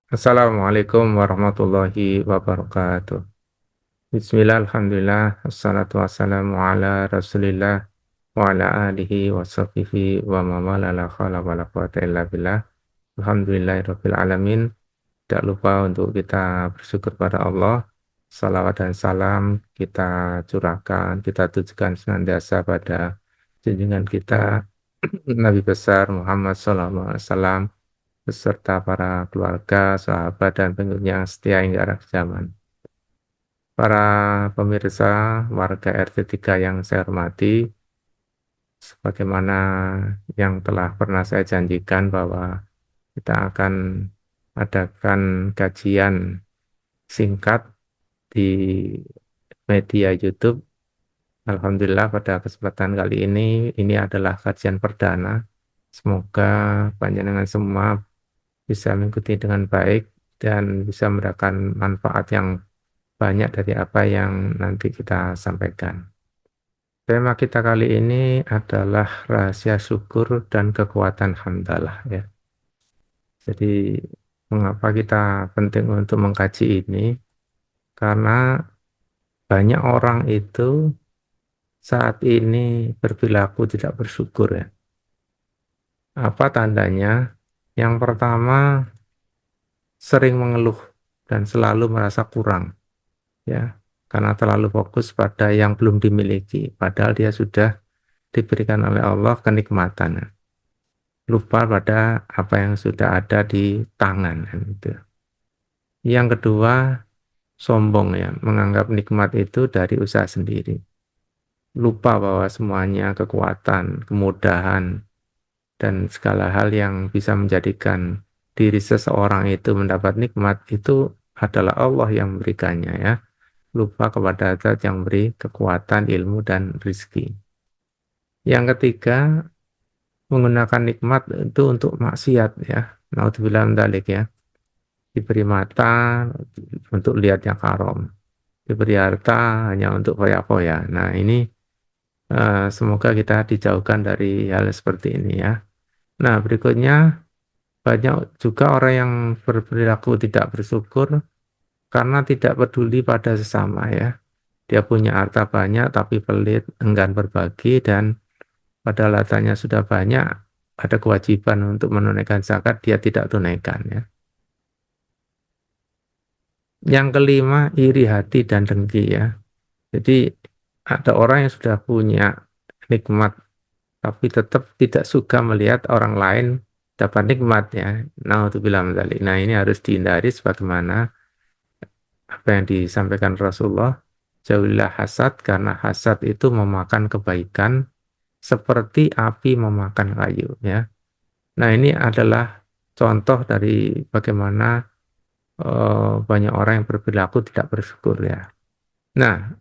Assalamualaikum warahmatullahi wabarakatuh. Bismillah, alhamdulillah, assalatu wassalamu ala rasulillah wa ala alihi wa sahbihi wa mawala la khala wa la quwata illa billah. Alhamdulillahirabbil alamin. Tidak lupa untuk kita bersyukur pada Allah. Salawat dan salam kita curahkan, kita tujukan senantiasa pada junjungan kita Nabi besar Muhammad SAW beserta para keluarga, sahabat, dan pengikutnya yang setia hingga akhir zaman. Para pemirsa warga RT 3 yang saya hormati, sebagaimana yang telah pernah saya janjikan bahwa kita akan adakan kajian singkat di media YouTube. Alhamdulillah pada kesempatan kali ini adalah kajian perdana. Semoga panjenengan semua bisa mengikuti dengan baik dan bisa mendapatkan manfaat yang banyak dari apa yang nanti kita sampaikan. Tema kita kali ini adalah rahasia syukur dan kekuatan hamdalah ya. Jadi mengapa kita penting untuk mengkaji ini? Karena banyak orang itu saat ini berperilaku tidak bersyukur ya. Apa tandanya? Yang pertama, sering mengeluh dan selalu merasa kurang ya, karena terlalu fokus pada yang belum dimiliki, padahal dia sudah diberikan oleh Allah kenikmatan. Lupa pada apa yang sudah ada di tangan kan, gitu. Yang kedua, sombong ya, menganggap nikmat itu dari usaha sendiri. Lupa bahwa semuanya kekuatan, kemudahan, dan segala hal yang bisa menjadikan diri seseorang itu mendapat nikmat itu adalah Allah yang memberikannya ya. Lupa kepada zat yang beri kekuatan, ilmu, dan rizki. Yang ketiga, menggunakan nikmat itu untuk maksiat ya. Naudzubillah min dzalik ya. Diberi mata untuk lihat yang haram. Diberi harta hanya untuk foya-foya. Nah ini semoga kita dijauhkan dari hal seperti ini ya. Nah berikutnya, banyak juga orang yang berperilaku tidak bersyukur karena tidak peduli pada sesama ya. Dia punya harta banyak tapi pelit, enggan berbagi, dan padahal hartanya sudah banyak, ada kewajiban untuk menunaikan zakat, dia tidak tunaikan ya. Yang kelima, iri hati dan dengki ya. Jadi ada orang yang sudah punya nikmat tapi tetap tidak suka melihat orang lain dapat nikmat ya. Naudzubillah min dzalik. Nah, ini harus dihindari sebagaimana apa yang disampaikan Rasulullah. Jauhilah hasad karena hasad itu memakan kebaikan seperti api memakan kayu ya. Nah, ini adalah contoh dari bagaimana banyak orang yang berperilaku tidak bersyukur ya. Nah,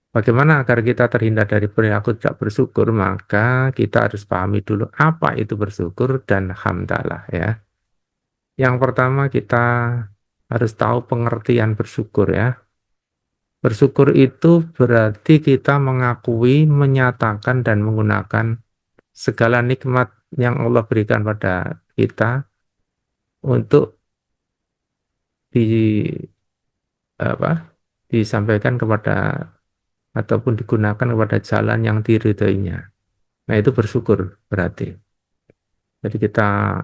bagaimana agar kita terhindar dari perilaku tidak bersyukur? Maka kita harus pahami dulu apa itu bersyukur dan hamdalah ya. Yang pertama kita harus tahu pengertian bersyukur ya. Bersyukur itu berarti kita mengakui, menyatakan, dan menggunakan segala nikmat yang Allah berikan pada kita untuk di apa disampaikan kepada ataupun digunakan kepada jalan yang diridhoinya. Nah, itu bersyukur berarti. Jadi kita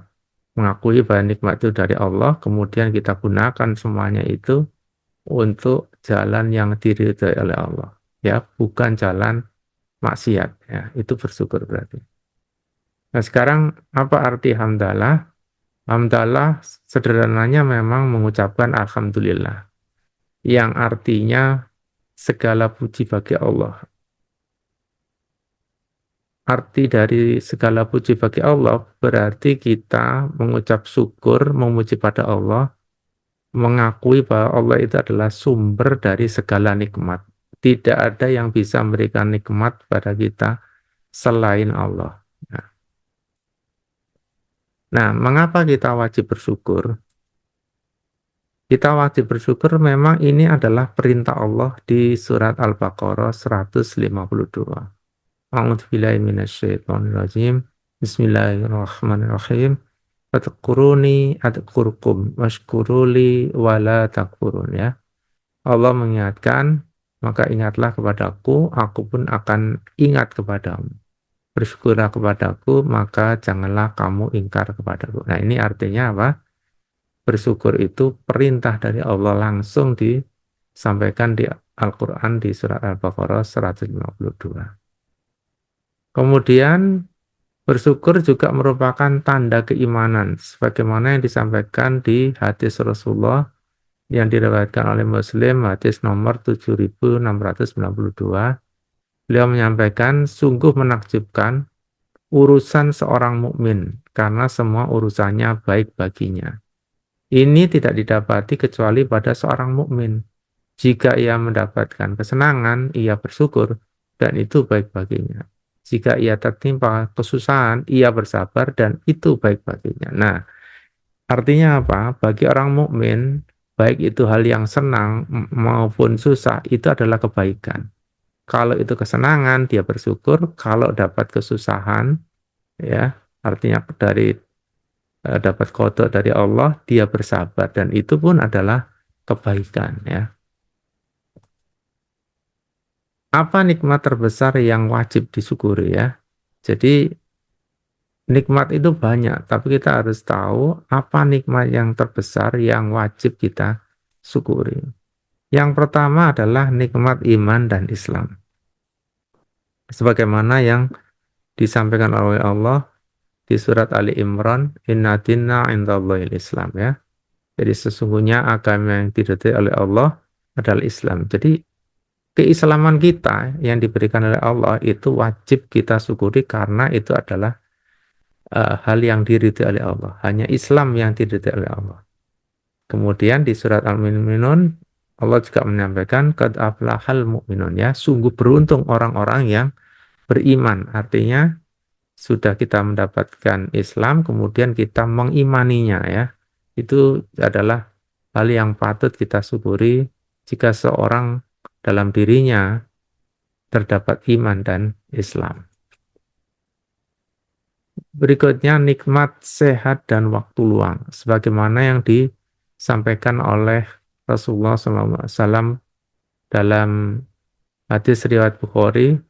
mengakui bahwa nikmat itu dari Allah, kemudian kita gunakan semuanya itu untuk jalan yang diridhoi oleh Allah. Ya, bukan jalan maksiat. Ya, itu bersyukur berarti. Nah, sekarang apa arti hamdalah? Hamdalah sederhananya memang mengucapkan alhamdulillah, yang artinya segala puji bagi Allah. Arti dari segala puji bagi Allah berarti kita mengucap syukur, memuji pada Allah, mengakui bahwa Allah itu adalah sumber dari segala nikmat. Tidak ada yang bisa memberikan nikmat pada kita selain Allah. Nah, mengapa kita wajib bersyukur? Kita wajib bersyukur memang ini adalah perintah Allah di surat Al-Baqarah 152. A'udzubillahi minasyaitonirrajim. Bismillahirrahmanirrahim. Fadkuruni adkurkum washkuruli wala takfurun ya. Allah mengingatkan, maka ingatlah kepadaku, aku pun akan ingat kepadamu. Bersyukurlah kepadaku, maka janganlah kamu ingkar kepadaku. Nah, ini artinya apa? Bersyukur itu perintah dari Allah langsung disampaikan di Al-Quran di surat Al-Baqarah 152. Kemudian bersyukur juga merupakan tanda keimanan, sebagaimana yang disampaikan di hadis Rasulullah yang diriwayatkan oleh Muslim, hadis nomor 7692. Beliau menyampaikan, sungguh menakjubkan urusan seorang mukmin karena semua urusannya baik baginya. Ini tidak didapati kecuali pada seorang mukmin. Jika ia mendapatkan kesenangan, ia bersyukur dan itu baik baginya. Jika ia tertimpa kesusahan, ia bersabar dan itu baik baginya. Nah, artinya apa? Bagi orang mukmin, baik itu hal yang senang maupun susah, itu adalah kebaikan. Kalau itu kesenangan, dia bersyukur. Kalau dapat kesusahan, ya, artinya dapat qada dari Allah, dia bersabar dan itu pun adalah kebaikan, ya. Apa nikmat terbesar yang wajib disyukuri, ya? Jadi nikmat itu banyak, tapi kita harus tahu apa nikmat yang terbesar yang wajib kita syukuri. Yang pertama adalah nikmat iman dan Islam. Sebagaimana yang disampaikan oleh Allah di surat Ali Imran, Inna dinna indallahil Islam, ya. Jadi sesungguhnya agama yang diridhai oleh Allah adalah Islam. Jadi keislaman kita yang diberikan oleh Allah itu wajib kita syukuri karena itu adalah hal yang diridhai oleh Allah. Hanya Islam yang diridhai oleh Allah. Kemudian di surat Al-Mu'minun Allah juga menyampaikan qad aflahal mu'minun, ya. Sungguh beruntung orang-orang yang beriman. Artinya sudah kita mendapatkan Islam, kemudian kita mengimaninya, ya. Itu adalah hal yang patut kita syukuri jika seorang dalam dirinya terdapat iman dan Islam. Berikutnya nikmat sehat dan waktu luang, sebagaimana yang disampaikan oleh Rasulullah SAW dalam hadis riwayat Bukhari.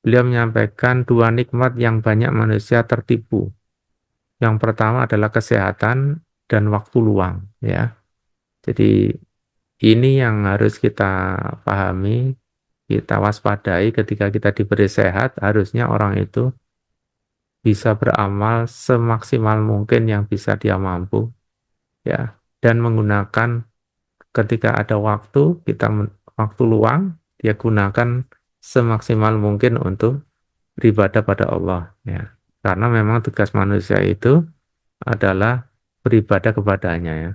Beliau menyampaikan dua nikmat yang banyak manusia tertipu. Yang pertama adalah kesehatan dan waktu luang, ya. Jadi ini yang harus kita pahami, kita waspadai ketika kita diberi sehat, harusnya orang itu bisa beramal semaksimal mungkin yang bisa dia mampu, ya. Dan menggunakan ketika ada waktu, waktu luang, dia gunakan semaksimal mungkin untuk beribadah pada Allah, ya. Karena memang tugas manusia itu adalah beribadah kepadanya, ya.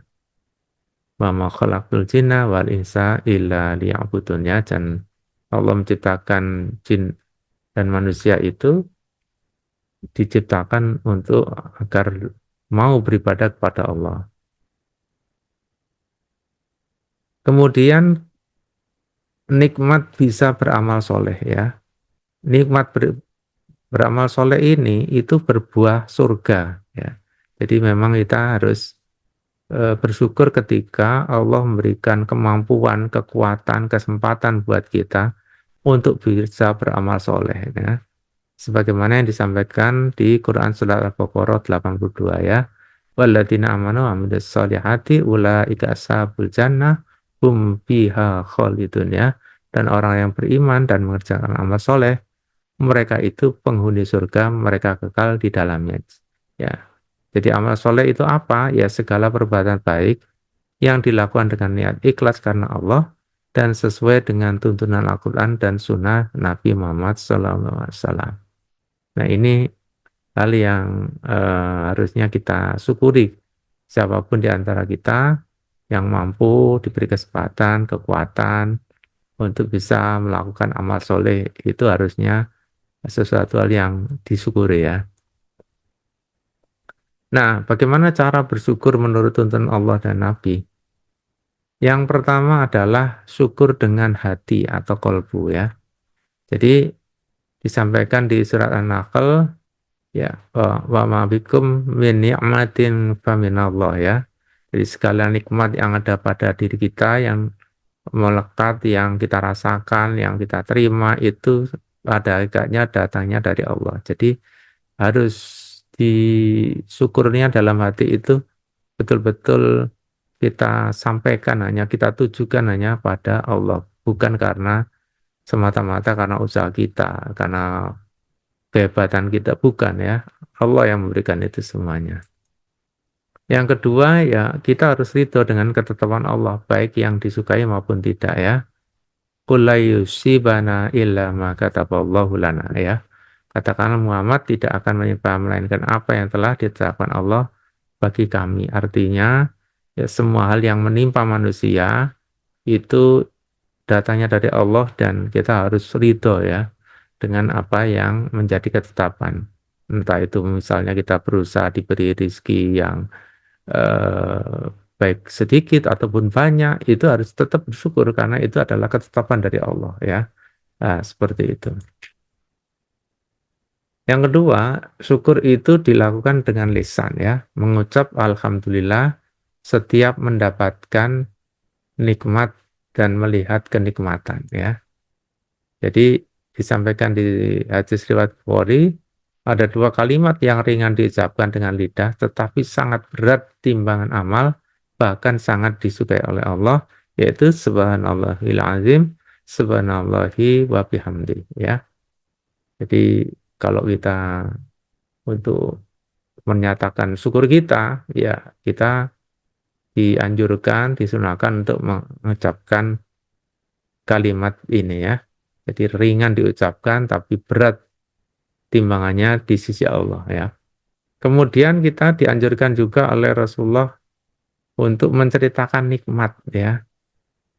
Wa ma khalaqtul jinna wal insa illa liya'budun, ya. Dan Allah menciptakan jin dan manusia itu diciptakan untuk agar mau beribadah kepada Allah. Kemudian nikmat bisa beramal soleh, ya. Nikmat beramal soleh ini itu berbuah surga, ya. Jadi memang kita harus bersyukur ketika Allah memberikan kemampuan, kekuatan, kesempatan buat kita untuk bisa beramal soleh, ya. Sebagaimana yang disampaikan di Quran Surat Al-Baqarah 82, ya. Walladzina amanu wa amilus solihati ulaika ashabul jannah hum fiha khalidun, ya. Dan orang yang beriman dan mengerjakan amal soleh, mereka itu penghuni surga, mereka kekal di dalamnya, ya. Jadi amal soleh itu apa? Ya segala perbuatan baik yang dilakukan dengan niat ikhlas karena Allah dan sesuai dengan tuntunan Al-Quran dan Sunnah Nabi Muhammad SAW. Nah, ini hal yang harusnya kita syukuri. Siapapun di antara kita yang mampu diberi kesempatan, kekuatan untuk bisa melakukan amal soleh, itu harusnya sesuatu hal yang disyukuri, ya. Nah, bagaimana cara bersyukur menurut tuntunan Allah dan Nabi? Yang pertama adalah syukur dengan hati atau kolbu, ya. Jadi disampaikan di surat An-Nahl Ya, wa ma bikum min ni'matin faminallah ya. Jadi segala nikmat yang ada pada diri kita yang melekat, yang kita rasakan, yang kita terima itu pada hakikatnya datangnya dari Allah. Jadi harus disyukurnya dalam hati itu betul-betul kita sampaikan, hanya kita tujukan hanya pada Allah, bukan karena semata-mata karena usaha kita, karena kehebatan kita, bukan ya. Allah yang memberikan itu semuanya. Yang kedua ya kita harus ridho dengan ketetapan Allah, baik yang disukai maupun tidak ya. Qul la yusibana illa ma kataballahu lana ya. Katakanlah Muhammad tidak akan menimpa melainkan apa yang telah ditetapkan Allah bagi kami. Artinya ya semua hal yang menimpa manusia itu datanya dari Allah dan kita harus ridho ya dengan apa yang menjadi ketetapan. Entah itu misalnya kita berusaha diberi rezeki yang eh, baik sedikit ataupun banyak, itu harus tetap bersyukur karena itu adalah ketetapan dari Allah ya. Nah, seperti itu. Yang kedua, syukur itu dilakukan dengan lisan ya, mengucap alhamdulillah setiap mendapatkan nikmat dan melihat kenikmatan ya. Jadi disampaikan di hadis riwayat Bukhari ada dua kalimat yang ringan diucapkan dengan lidah tetapi sangat berat timbangan amal, bahkan sangat disukai oleh Allah, yaitu subhanallahil azim, subhanallahi wa bihamdi ya. Jadi kalau kita untuk menyatakan syukur kita, ya kita dianjurkan, disunahkan untuk mengucapkan kalimat ini ya. Jadi ringan diucapkan tapi berat timbangannya di sisi Allah ya. Kemudian kita dianjurkan juga oleh Rasulullah untuk menceritakan nikmat ya,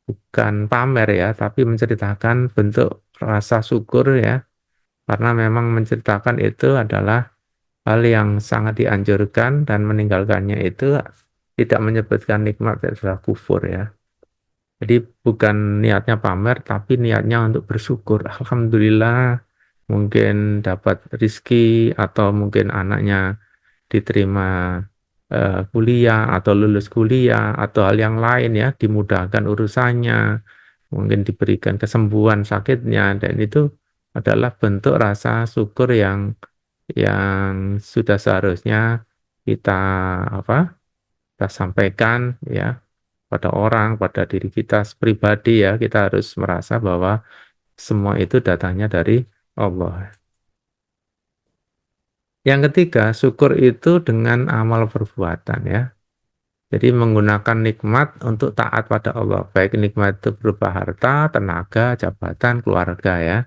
bukan pamer ya, tapi menceritakan bentuk rasa syukur ya, karena memang menceritakan itu adalah hal yang sangat dianjurkan dan meninggalkannya itu tidak menyebutkan nikmat adalah kufur ya. Jadi bukan niatnya pamer, tapi niatnya untuk bersyukur. Alhamdulillah, mungkin dapat rizki atau mungkin anaknya diterima kuliah atau lulus kuliah atau hal yang lain ya, dimudahkan urusannya, mungkin diberikan kesembuhan sakitnya, dan itu adalah bentuk rasa syukur yang sudah seharusnya kita apa? Kita sampaikan ya pada orang, pada diri kita pribadi ya, kita harus merasa bahwa semua itu datangnya dari Allah. Yang ketiga, syukur itu dengan amal perbuatan ya. Jadi menggunakan nikmat untuk taat pada Allah, baik nikmat itu berupa harta, tenaga, jabatan, keluarga ya.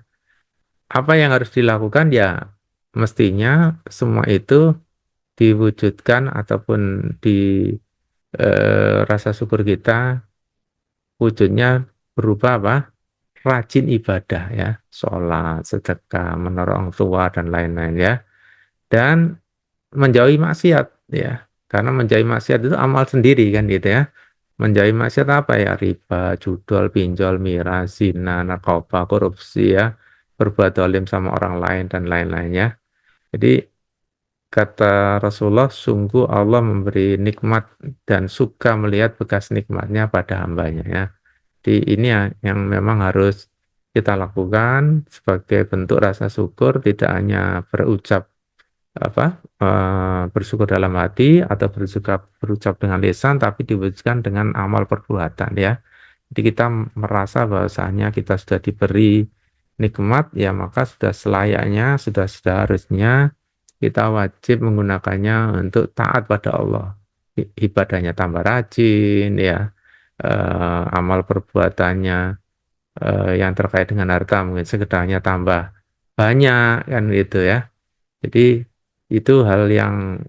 Apa yang harus dilakukan ya mestinya semua itu diwujudkan ataupun di rasa syukur kita wujudnya berupa apa? Rajin ibadah ya, sholat, sedekah, menolong tua dan lain-lain ya, dan menjauhi maksiat ya, karena menjauhi maksiat itu amal sendiri kan gitu ya. Menjauhi maksiat apa ya? Riba, judol, pinjol, miras, zina, narkoba, korupsi ya, berbuat zalim sama orang lain dan lain-lainnya. Jadi kata Rasulullah, sungguh Allah memberi nikmat dan suka melihat bekas nikmatnya pada hambanya ya. Jadi ini yang memang harus kita lakukan sebagai bentuk rasa syukur, tidak hanya berucap apa bersyukur dalam hati atau berucap dengan lisan, tapi diwujudkan dengan amal perbuatan ya. Jadi kita merasa bahwasanya kita sudah diberi nikmat ya, maka sudah selayaknya, sudah seharusnya kita wajib menggunakannya untuk taat pada Allah. Ibadahnya tambah rajin ya, amal perbuatannya yang terkait dengan harta mungkin sekedarnya tambah banyak kan gitu ya. Jadi itu hal yang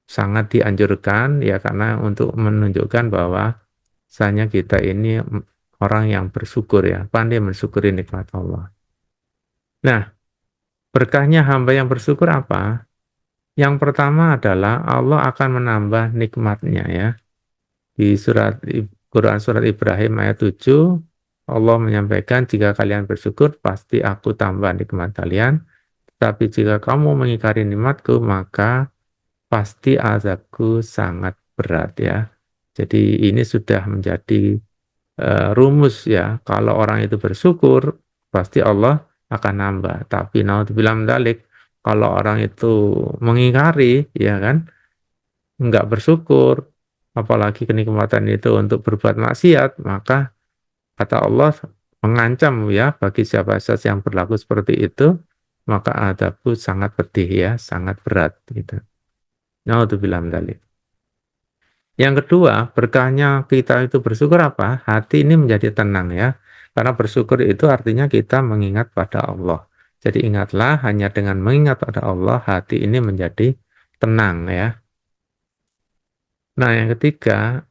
sangat dianjurkan ya, karena untuk menunjukkan bahwa misalnya kita ini orang yang bersyukur ya, pandai mensyukuri nikmat Allah. Nah, berkahnya hamba yang bersyukur apa? Yang pertama adalah Allah akan menambah nikmatnya ya. Di Quran surat Ibrahim ayat 7, Allah menyampaikan jika kalian bersyukur pasti aku tambah nikmat kalian. Tapi jika kamu mengingkari nikmatku, maka pasti azabku sangat berat ya. Jadi ini sudah menjadi rumus ya. Kalau orang itu bersyukur, pasti Allah akan nambah. Tapi naudzubillah min dzalik, kalau orang itu mengingkari, ya kan, enggak bersyukur, apalagi kenikmatan itu untuk berbuat maksiat, maka kata Allah mengancam ya bagi siapa saja yang berlaku seperti itu, maka adabku sangat pedih ya, sangat berat gitu. Naudzubillah min dzalik. Yang kedua, berkahnya kita itu bersyukur apa? Hati ini menjadi tenang ya. Karena bersyukur itu artinya kita mengingat pada Allah. Jadi ingatlah hanya dengan mengingat pada Allah, hati ini menjadi tenang ya. Nah, yang ketiga,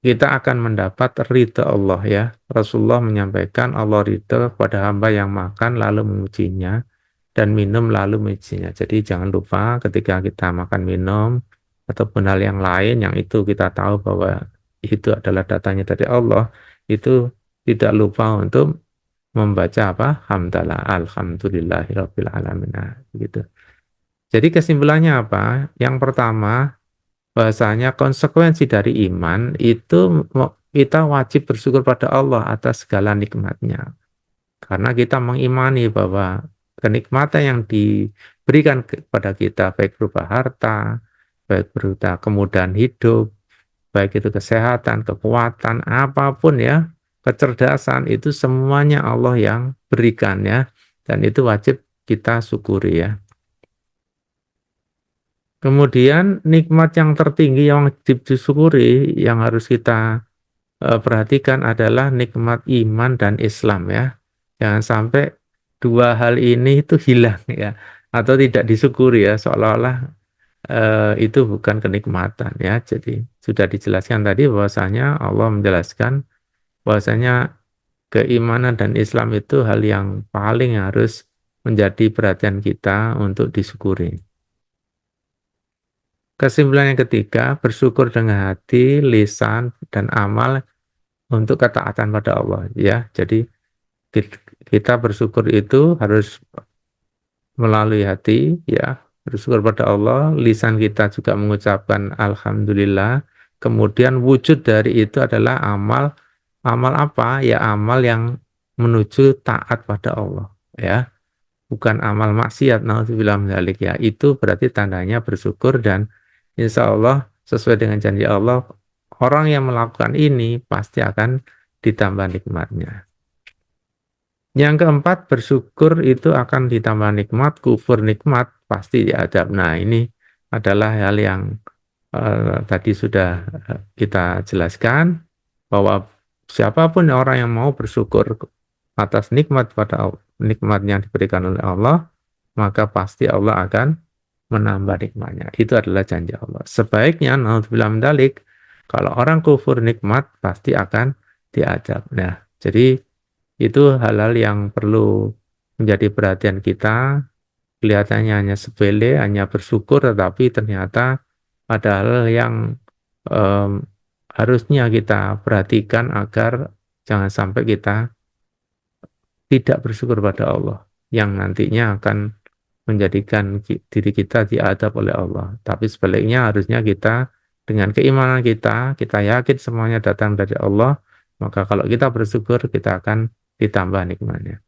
kita akan mendapat ridha Allah ya. Rasulullah menyampaikan Allah ridha kepada hamba yang makan lalu memujinya dan minum lalu memujinya. Jadi jangan lupa ketika kita makan minum ataupun hal yang lain yang itu kita tahu bahwa itu adalah datanya dari Allah, itu tidak lupa untuk membaca apa? Hamdalah, alhamdulillahirabbil alamin. Nah, gitu. Jadi kesimpulannya apa? Yang pertama, bahasanya konsekuensi dari iman itu kita wajib bersyukur pada Allah atas segala nikmatnya. Karena kita mengimani bahwa kenikmatan yang diberikan kepada kita, baik berupa harta, baik berupa kemudahan hidup, baik itu kesehatan, kekuatan, apapun ya, kecerdasan, itu semuanya Allah yang berikan ya. Dan itu wajib kita syukuri ya. Kemudian nikmat yang tertinggi yang wajib disyukuri, yang harus kita perhatikan adalah nikmat iman dan Islam ya. Jangan sampai dua hal ini itu hilang ya, atau tidak disyukuri ya, seolah-olah itu bukan kenikmatan ya. Jadi sudah dijelaskan tadi bahwasanya Allah menjelaskan bahwasanya keimanan dan Islam itu hal yang paling harus menjadi perhatian kita untuk disyukuri. Kesimpulan yang ketiga, bersyukur dengan hati, lisan, dan amal untuk ketaatan pada Allah ya. Jadi kita bersyukur itu harus melalui hati ya, bersyukur pada Allah, lisan kita juga mengucapkan alhamdulillah. Kemudian wujud dari itu adalah amal. Amal apa? Ya amal yang menuju taat pada Allah ya. Bukan amal maksiat, naudzubillah min dzalik ya. Itu berarti tandanya bersyukur, dan insya Allah sesuai dengan janji Allah, orang yang melakukan ini pasti akan ditambah nikmatnya. Yang keempat, bersyukur itu akan ditambah nikmat, kufur nikmat pasti diadab. Nah, ini adalah hal yang tadi sudah kita jelaskan, bahwa siapapun orang yang mau bersyukur atas nikmat yang diberikan oleh Allah, maka pasti Allah akan menambah nikmatnya. Itu adalah janji Allah. Sebaiknya, naudzubillah min dzalik, kalau orang kufur nikmat pasti akan diadab. Nah, jadi itu hal-hal yang perlu menjadi perhatian kita. Kelihatannya hanya sepele, hanya bersyukur, tetapi ternyata ada hal yang em, harusnya kita perhatikan agar jangan sampai kita tidak bersyukur pada Allah, yang nantinya akan menjadikan diri kita diadab oleh Allah. Tapi sebaliknya harusnya kita dengan keimanan kita yakin semuanya datang dari Allah, maka kalau kita bersyukur kita akan ditambah nikmatnya.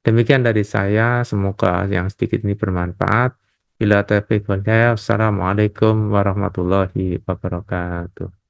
Demikian dari saya, semoga yang sedikit ini bermanfaat. Bila taufiq wal hidayah, wassalamualaikum warahmatullahi wabarakatuh.